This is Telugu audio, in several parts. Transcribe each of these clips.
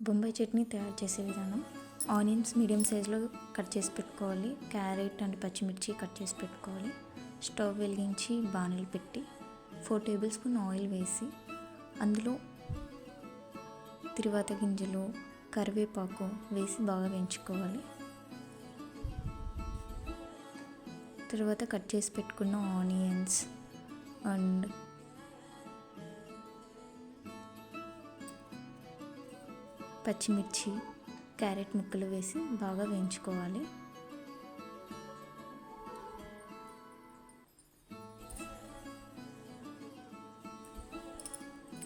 బొంబాయి చట్నీ తయారు చేసే విధానం. ఆనియన్స్ మీడియం సైజులో కట్ చేసి పెట్టుకోవాలి. క్యారెట్ అండ్ పచ్చిమిర్చి కట్ చేసి పెట్టుకోవాలి. స్టవ్ వెలిగించి బాణలు పెట్టి 4 టేబుల్ స్పూన్ ఆయిల్ వేసి అందులో తిరువాత గింజలు, కరివేపాకు వేసి బాగా వేయించుకోవాలి. తర్వాత కట్ చేసి పెట్టుకున్న ఆనియన్స్ అండ్ పచ్చిమిర్చి, క్యారెట్ ముక్కలు వేసి బాగా వేయించుకోవాలి.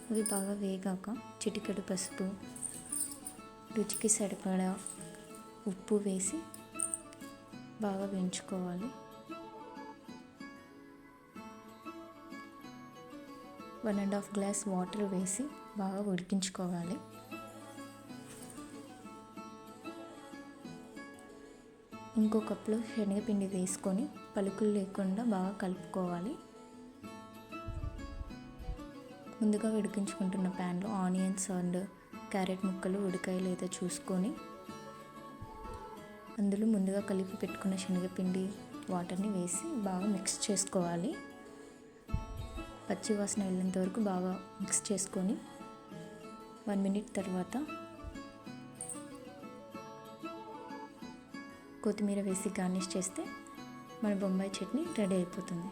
అవి బాగా వేగాక చిటికెడు పసుపు, రుచికి సరిపడా ఉప్పు వేసి బాగా వేయించుకోవాలి. 1.5 గ్లాస్ వాటర్ వేసి బాగా ఉడికించుకోవాలి. ఇంకో కప్లో శనగపిండి వేసుకొని పలుకులు లేకుండా బాగా కలుపుకోవాలి. ముందుగా ఉడికించుకుంటున్న ప్యాన్లో ఆనియన్స్ అండ్ క్యారెట్ ముక్కలు ఉడికాయో లేదో చూసుకొని అందులో ముందుగా కలిపి పెట్టుకున్న శనగపిండి వాటర్ని వేసి బాగా మిక్స్ చేసుకోవాలి. పచ్చి వాసన వెళ్ళేంత వరకు బాగా మిక్స్ చేసుకొని 1 మినిట్ తర్వాత కొత్తిమీర వేసి గార్నిష్ చేస్తే మన బొంబాయి చట్నీ రెడీ అయిపోతుంది.